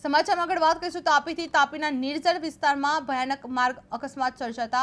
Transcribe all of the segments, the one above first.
સમાચારમાં આગળ વાત કરીશું તાપીથી તાપીના નિર્જર વિસ્તારમાં ભયાનક માર્ગ અકસ્માત સર્જાતા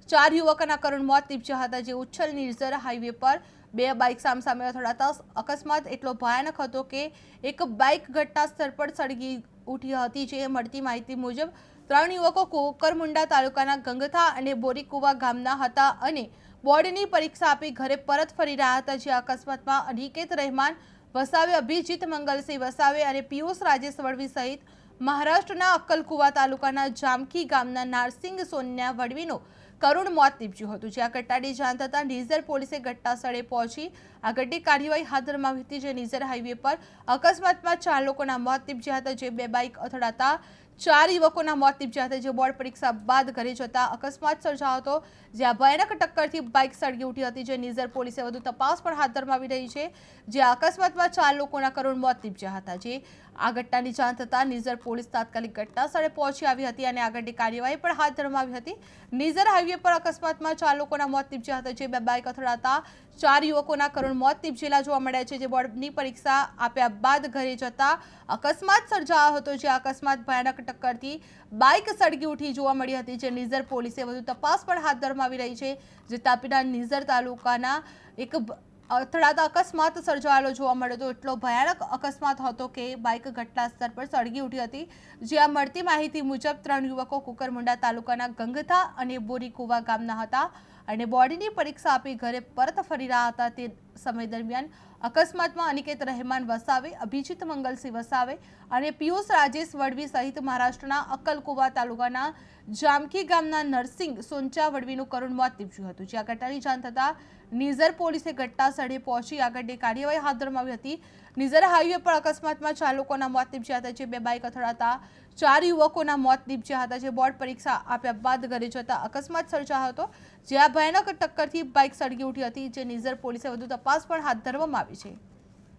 4 યુવકોના કરુણ મોત નીપજ્યા હતા। જે ઉચ્છલ નિર્જર હાઈવે પર બે બાઇક સામસામે અથડાતા અકસ્માત એટલો ભયાનક હતો કે એક બાઇક ઘટના સ્થળ પર સળગી ઉઠી હતી। જે મળતી માહિતી મુજબ 3 યુવકો કોકરમુંડા તાલુકાના ગંગથા અને બોરીકુવા ગામના હતા અને બોર્ડની પરીક્ષા આપી ઘરે પરત ફરી રહ્યા હતા। જે અકસ્માતમાં અનિકેત રહેમાન વસાવે, અભિજીત મંગલસિંહ વસાવે અને પિયુષ રાજેશ વડવી સહિત મહારાષ્ટ્રના અક્કલકુવા તાલુકાના જામકી ગામના નારસિંગ સોન્યા વડવીનું કરુણ મોત નીપજ્યું હતું। જે આ ઘટનાની જાણ થતાં નિઝર પોલીસે ઘટના સ્થળે પહોંચી આગળની કાર્યવાહી હાથ ધરવામાં આવી હતી। જે નિઝર હાઈવે પર અકસ્માતમાં 4 લોકોના મોત નીપજ્યા હતા। જે બે બાઇક અથડાતા 4 યુવકોના મોત નીપજ્યા હતા। જે બોર્ડ પરીક્ષા બાદ ઘરે જતા અકસ્માત સર્જાયો હતો। જે આ ભયાનક ટક્કરથી બાઇક સળગી ઉઠી હતી। જે નિઝર પોલીસે વધુ તપાસ પણ હાથ ધરવામાં આવી રહી છે। જે અકસ્માતમાં 4 લોકોના કરુણ મોત નીપજ્યા હતા। જે આ ઘટનાની જાણ થતાં નિઝર પોલીસ તાત્કાલિક ઘટના સ્થળે પહોંચી આવી હતી અને આગળની કાર્યવાહી પણ હાથ ધરવામાં આવી હતી। નિઝર હાઈવે પર અકસ્માતમાં 4 લોકોના મોત નીપજ્યા હતા। જે બે બાઇક અથડાતા 4 યુવકોના કરુણ મોત નીપજેલા જોવા મળ્યા છે। જે બોર્ડની પરીક્ષા આપ્યા બાદ ઘરે જતા અકસ્માત સર્જાયો હતો। જે અકસ્માત ભયાનક ટક્કરથી બાઇક સળગી ઉઠી જોવા મળી હતી। જે નિઝર પોલીસે વધુ તપાસ પણ હાથ ધરવામાં આવી રહી છે। જે તાપીના નિઝર તાલુકાના એક અથડાતા અકસ્માત સર્જાયેલો જોવા મળ્યો હતો। એટલો ભયાનક અકસ્માત હતો કે બાઇક ઘટના સ્થળ પર સળગી ઉઠી હતી। જે આ મળતી માહિતી મુજબ 3 યુવકો કુકરમુંડા તાલુકાના ગંગથા અને બોરીકુવા ગામના હતા અને બોર્ડની પરીક્ષા આપી ઘરે પરત ફરી રહ્યા હતા। તે સમય દરમિયાન અકસ્માતમાં અનિકેત રહેમાન વસાવે, અભિજીત મંગલસિંહ વસાવે અને પિયુષ રાજેશ વડવી સહિત મહારાષ્ટ્રના અક્કલકુવા તાલુકાના જામકી ગામના નરસિંગ સોંચા વડવીનું કરુણ મોત નીપજ્યું હતું। જે આ ઘટનાની જાણ થતાં નિઝર પોલીસે ઘટના સ્થળે પહોંચી આગળની કાર્યવાહી હાથ ધરવામાં આવી હતી। નિઝર હાઈવે પર અકસ્માતમાં 4 લોકોના મોત નીપજ્યા હતા। જે બે બાઇક અથડાતા 4 યુવકોના મોત નીપજ્યા હતા। જે બોર્ડ પરીક્ષા આપ્યા બાદ ઘરે જતા અકસ્માત સર્જાયો હતો। જે આ ભયાનક ટક્કરથી બાઇક સળગી ઉઠી હતી। જે નિઝર પોલીસે વધુ તપાસ પણ હાથ ધરવામાં આવી છે।